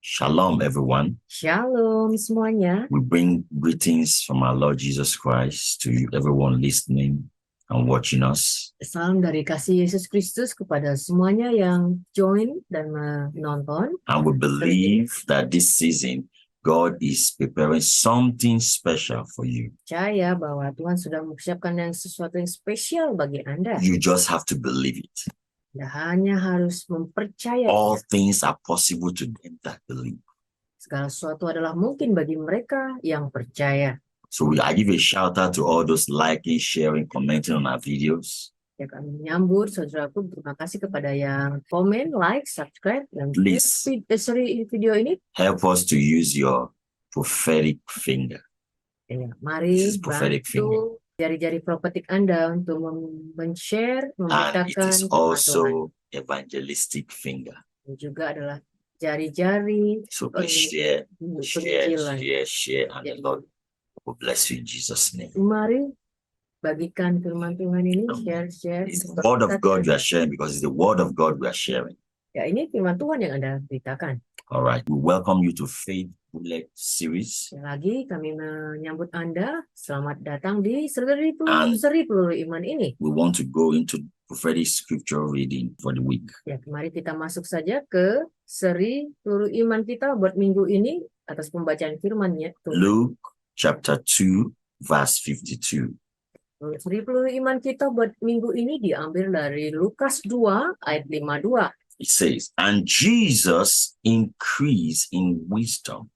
Shalom, everyone. Shalom semuanya. We bring greetings from our Lord Jesus Christ to everyone listening and watching us. Salam dari kasih Yesus Kristus kepada semuanya yang join dan menonton. And we believe that this season, God is preparing something special for you. Percaya bahwa Tuhan sudah mempersiapkan sesuatu yang spesial bagi Anda. You just have to believe it. Anda hanya harus mempercayai. All things are possible to them that believe. Segala sesuatu adalah mungkin bagi mereka yang percaya. So I give a shout out to all those liking, sharing, commenting on our videos. Ya, kami menyambut saudaraku, terima kasih kepada yang komen, like, subscribe, dan Please seri video ini. help us to use your prophetic finger. Ya, mari prophetic bantu jari-jari profetik Anda untuk men-share, And it memberitakan is firman Tuhan. also evangelistic finger. Dan juga adalah jari-jari So please share, penginjilan. and the Lord will bless you in Jesus' name. Mari bagikan firman Tuhan ini, share. It's the word of God we are sharing because it's the word of God we are sharing. Ya, ini firman Tuhan yang Anda beritakan. All right, we welcome you to Faith Bullet series. Sekali lagi kami menyambut Anda. Selamat datang di seri peluru iman ini. We want to go into prophetic scripture reading for the week. Ya, mari kita masuk saja ke seri peluru iman kita buat minggu ini atas pembacaan firman-Nya. Luke chapter 2 verse 52. Seri peluru iman kita buat minggu ini diambil dari Lukas 2 ayat 52. It says, and Jesus increased in wisdom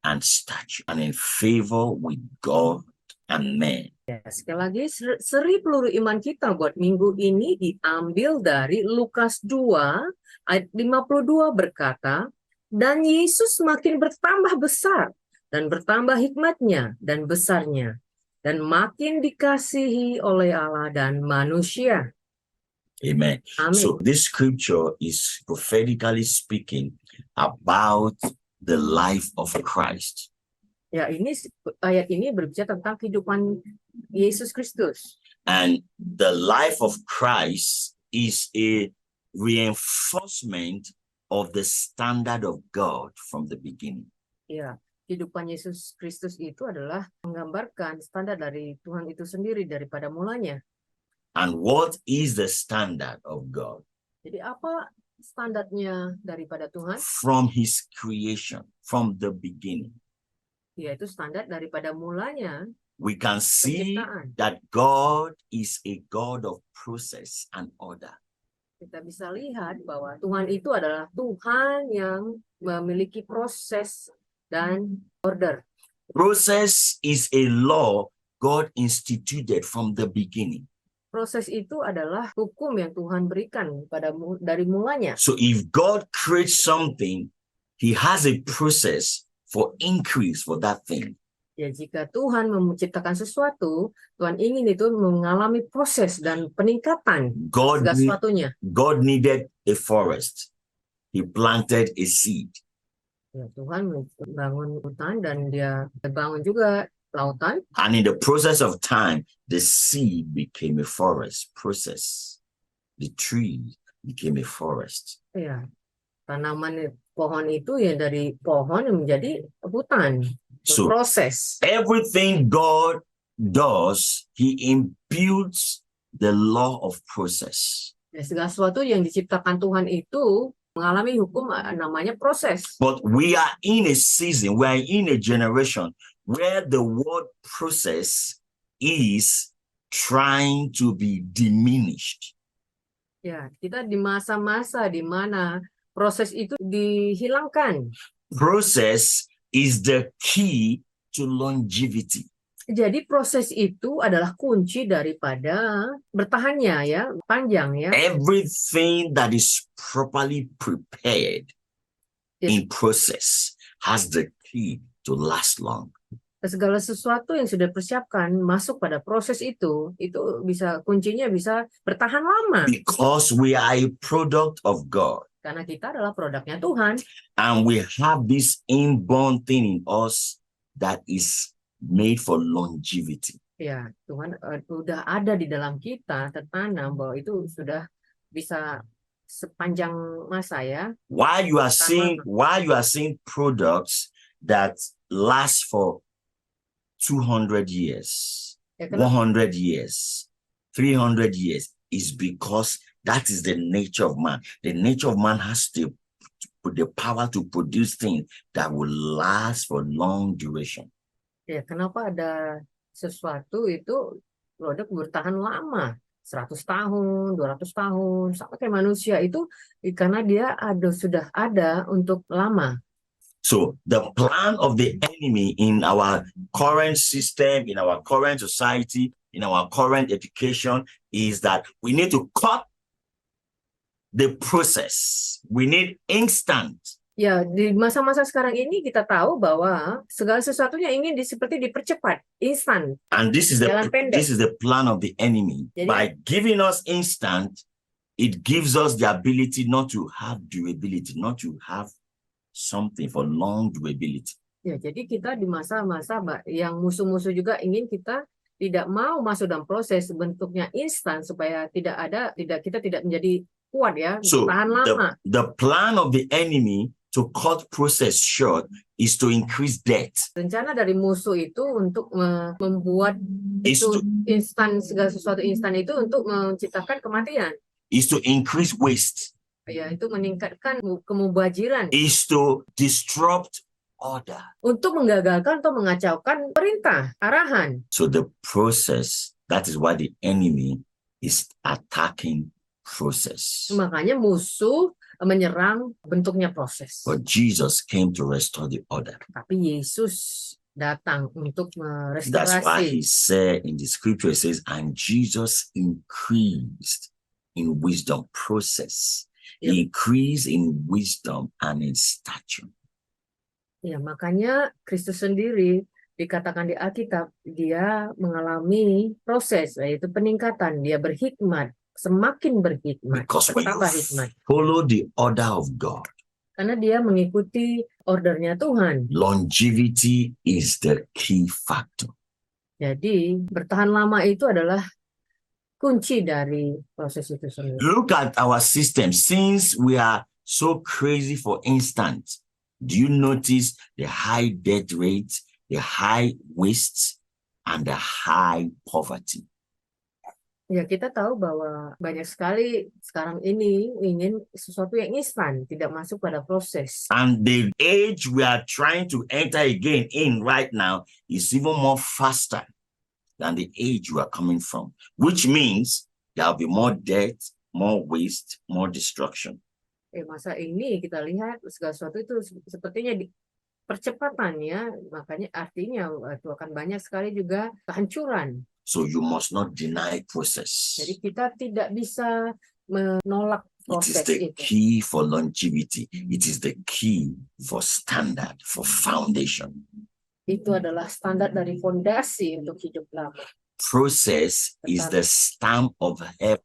and stature and in favor with God and men. Ya, sekali lagi seri peluru iman kita buat minggu ini diambil dari Lukas 2 ayat 52 berkata, dan Yesus makin bertambah besar dan bertambah hikmatnya dan besarnya dan makin dikasihi oleh Allah dan manusia. Amen. Amin. So this scripture is prophetically speaking about the life of Christ. Ya, ayat ini berbicara tentang kehidupan Yesus Kristus. And the life of Christ is a reinforcement of the standard of God from the beginning. Ya, kehidupan Yesus Kristus itu adalah menggambarkan standar dari Tuhan itu sendiri daripada mulanya. And what is the standard of God? Jadi apa standarnya daripada Tuhan? From his creation, from the beginning. Yaitu standar daripada mulanya. We can see penciptaan. that God is a God of process and order. Kita bisa lihat bahwa Tuhan itu adalah Tuhan yang memiliki proses dan order. Process is a law God instituted from the beginning. Proses itu adalah hukum yang Tuhan berikan dari mulanya. So if God creates something, he has a process for increase for that thing. Ya, jika Tuhan menciptakan sesuatu, Tuhan ingin itu mengalami proses dan peningkatan segala sesuatunya. God needed a forest. He planted a seed. Ya, Tuhan membangun hutan dan dia bangun juga lautan. And in the process of time, the seed became a forest process. The tree became a forest. Ya, tanaman pohon itu ya dari pohon menjadi hutan. So Proses. Everything God does, he imputes the law of process. Ya, segala sesuatu yang diciptakan Tuhan itu mengalami hukum namanya proses. But we are in a season, we are in a generation where the word process is trying to be diminished. Ya, kita di masa-masa di mana proses itu dihilangkan. Process is the key to longevity. Jadi proses itu adalah kunci daripada bertahannya ya, panjang ya. Everything that is properly prepared in process has the key to last long. Segala sesuatu yang sudah dipersiapkan masuk pada proses itu bisa kuncinya bisa bertahan lama. Because we are a product of God. Karena kita adalah produknya Tuhan. And we have this inborn thing in us that is made for longevity. Ya, Tuhan sudah ada di dalam kita, tertanam bahwa itu sudah bisa sepanjang masa ya. Why you are Pertama, seeing products that last for 200 years, ya kenapa? 100 years, 300 years is because that is the nature of man. The nature of man has the power to produce things that will last for long duration. Ya, kenapa ada sesuatu itu produk bertahan lama, 100 tahun, 200 tahun, sama kayak manusia itu karena dia sudah ada untuk lama. So the plan of the enemy in our current system, in our current society, in our current education is that we need to cut the process. We need instant. Ya, di masa-masa sekarang ini kita tahu bahwa segala sesuatunya ingin seperti dipercepat, instan, And this is jalan pendek. the plan of the enemy. Jadi, by giving us instant, it gives us the ability not to have durability, not to have something for long durability. Ya, jadi kita di masa-masa yang musuh-musuh juga ingin kita tidak mau masuk dalam proses bentuknya instan supaya kita tidak menjadi kuat ya, So tahan lama. the plan of the enemy to cut process short is to increase debt. Rencana dari musuh itu untuk membuat itu instan, segala sesuatu instan itu untuk menciptakan kematian. Is to increase waste. Ya, itu meningkatkan kemubajiran. Is to disrupt order. Untuk menggagalkan atau mengacaukan perintah, arahan. So the process, that is why the enemy is attacking process. Makanya musuh menyerang bentuknya proses. But Jesus came to restore the order. Tapi Yesus datang untuk That's why merestorasi. he said in the scripture, it says, and Jesus increased in wisdom, process. Yep. Increase in wisdom and in stature. Ya, makanya Kristus sendiri dikatakan di Alkitab, dia mengalami proses, yaitu peningkatan. Dia berhikmat, semakin berhikmat, Because when bertambah you hikmat. follow the order of God, Karena dia mengikuti ordernya Tuhan. longevity is the key factor. Jadi bertahan lama itu adalah kunci dari proses itu sendiri. Look at our system. Since we are so crazy for instant, do you notice the high death rate, the high waste, and the high poverty? Ya, kita tahu bahwa banyak sekali sekarang ini ingin sesuatu yang instan, tidak masuk pada proses. And the age we are trying to enter again in right now is even more faster than the age we are coming from, which means there will be more death, more waste, more destruction. Masa ini kita lihat segala sesuatu itu sepertinya percepatannya, makanya artinya itu akan banyak sekali juga kehancuran. So you must not deny process. Jadi kita tidak bisa menolak It is proses the itu. key for longevity. It is the key for standard, for foundation. Itu adalah standar dari fondasi untuk hidup lama. Process is the stamp of heaven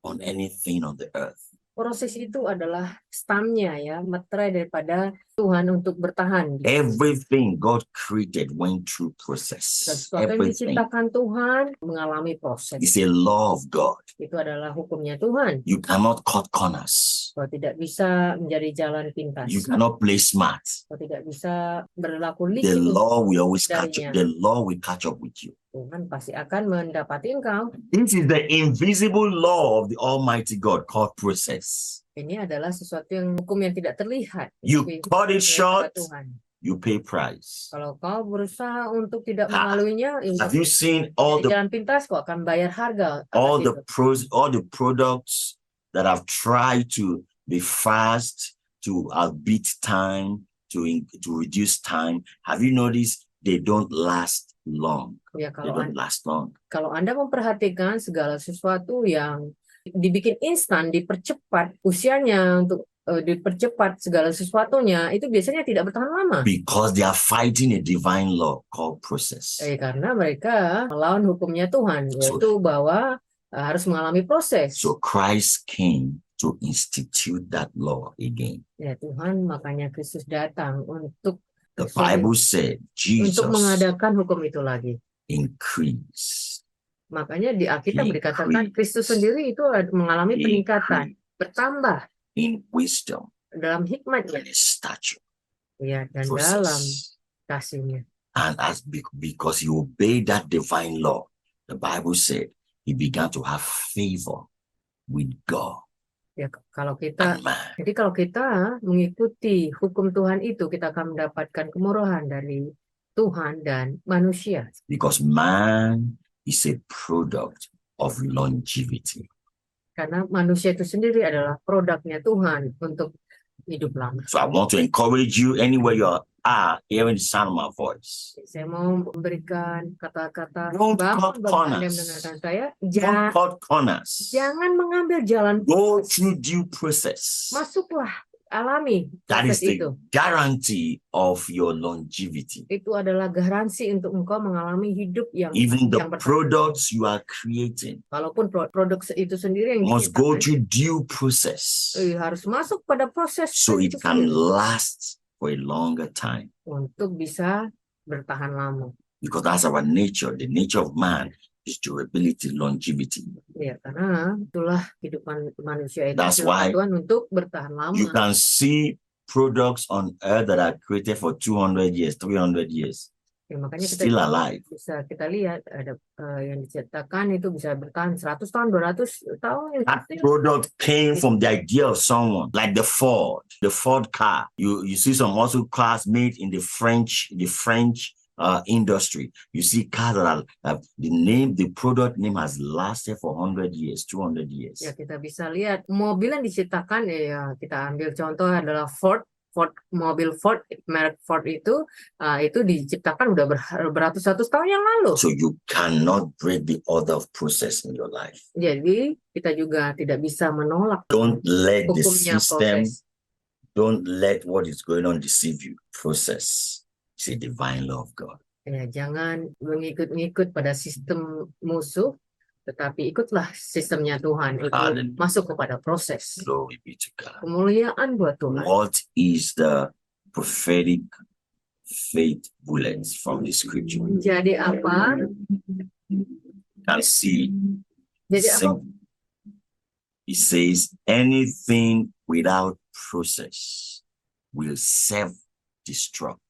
on anything on the earth. Proses itu adalah stampnya ya, materai daripada Tuhan untuk bertahan. Everything God created went through process. Sesuatu yang Everything. diciptakan Tuhan mengalami proses. It's a law of God. Itu adalah hukumnya Tuhan. You cannot cut corners. Kau tidak bisa menjadi jalan pintas. You cannot play smart. Kau tidak bisa berlaku The licik. law will always darinya. The law will catch up with you. Tuhan pasti akan mendapati engkau. This is the invisible law of the Almighty God called process. Ini adalah sesuatu yang hukum yang tidak terlihat. You Tapi cut it short, Tuhan. you pay price. Kalau kau berusaha untuk tidak melaluinya, Have you seen all di the jalan pintas kau akan bayar harga. all atas the all the products that have tried to be fast, to beat time, to reduce time? Have you noticed they don't last long? Ya, They don't last long. kalau Anda memperhatikan segala sesuatu yang dibikin instan, dipercepat usianya untuk dipercepat segala sesuatunya, itu biasanya tidak bertahan lama. Because they are fighting a divine law called process. Karena mereka melawan hukumnya Tuhan, yaitu bahwa harus mengalami proses. So Christ came to institute that law again. Ya, Tuhan makanya Kristus datang untuk The Bible said Jesus untuk mengadakan hukum itu lagi. increased. Makanya di Alkitab He dikatakan increased. Kristus sendiri itu mengalami peningkatan. bertambah in wisdom dalam hikmatnya, and in stature. ya, dan dalam Process. kasihnya. And because he obeyed that divine law, the Bible said he began to have favor with God Ya, kalau kita and man. Jadi kalau kita mengikuti hukum Tuhan itu, kita akan mendapatkan kemurahan dari Tuhan dan manusia. Because man is a product of longevity. Karena manusia itu sendiri adalah produknya Tuhan untuk hidup lama. So I want to encourage you anywhere you are hearing the sound of my voice. Saya mau memberikan kata-kata Don't bangun cut bagi Anda yang corners. mendengarkan saya. Don't cut corners. Jangan mengambil jalan Go pintas. through due process. Masuklah, alami That is proses the itu. guarantee of your longevity. Itu adalah garansi untuk engkau mengalami hidup yang Even the bertahan. products you are creating Walaupun produk itu sendiri yang must go diciptakan, through due process harus masuk pada proses so it itu can sendiri last for a longer time. untuk bisa bertahan lama. Because that's our nature. The nature of man is durability, longevity. Ya, karena itulah kehidupan manusia itu That's adalah why Tuhan untuk bertahan lama. You can see products on earth that are created for 200 years, 300 years, Ya, makanya kita still alive. bisa kita lihat ada yang diciptakan itu bisa bertahan 100 tahun, 200 tahun. That product came from the idea of someone, like the Ford car. You see some muscle cars made in the French industry. You see cars that are the product name has lasted for 100 years, 200 years. Ya, kita bisa lihat mobil yang diciptakan, ya kita ambil contoh adalah mobil Ford, merek Ford itu diciptakan udah beratus-ratus tahun yang lalu. So you cannot break the order of process in your life. Jadi kita juga tidak bisa menolak Don't let the hukumnya system, proses. don't let what is going on deceive you. Process. It's a divine law of God. Ya, jangan mengikut pada sistem musuh, tetapi ikutlah sistemnya Tuhan itu Hallelujah. masuk kepada proses. Glory be to God. Kemuliaan buat Tuhan. What is the prophetic faith bullets from the scripture? Jadi apa? Can see. Jadi apa? It says anything without process will self-destruct.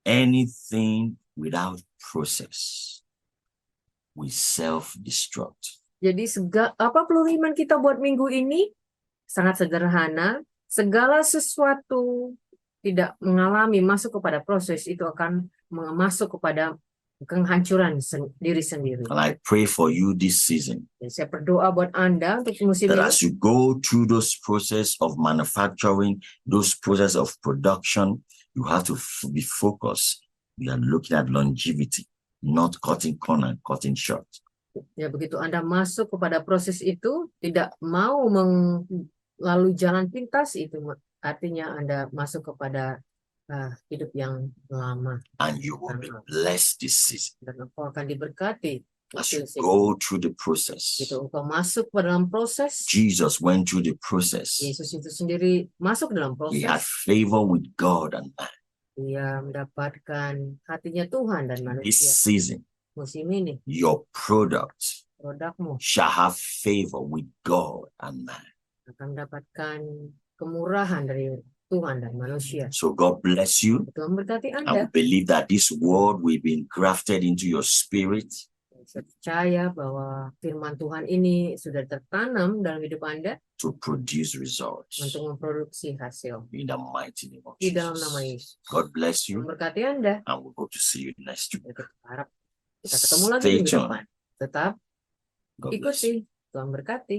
Anything without process will self-destruct. Jadi apa peluru iman kita buat minggu ini? Sangat sederhana. Segala sesuatu tidak mengalami masuk kepada proses itu akan masuk kepada penghancuran diri sendiri. And I pray for you this season Dan saya berdoa buat Anda untuk musim that ini. as you go through those process of manufacturing, those process of production, you have to be focused. We are looking at longevity, not cutting corner, cutting short. Ya, begitu Anda masuk kepada proses itu, tidak mau melalui jalan pintas itu, artinya Anda masuk kepada hidup yang lama. And you will be blessed this season Dan engkau akan diberkati. as you go through the process. Gitu, engkau masuk ke dalam proses. Jesus went through the process. Yesus itu sendiri masuk dalam He had proses. favor with God and man. Dia mendapatkan hatinya Tuhan dan This manusia. season, Musim ini, your product produkmu shall have favor with God and man. akan mendapatkan kemurahan dari Tuhan dan manusia. So God bless you. Tuhan berkati I Anda. believe that this word will be grafted into your spirit Saya percaya bahwa firman Tuhan ini sudah tertanam dalam hidup Anda to produce results untuk memproduksi hasil. in the mighty name of Di dalam nama Jesus. Yesus. God bless you, Memberkati Anda. and we hope to see you next week. Kita harap kita ketemu lagi Stay minggu tuned. depan. Tetap God bless you. ikuti. Tuhan berkati.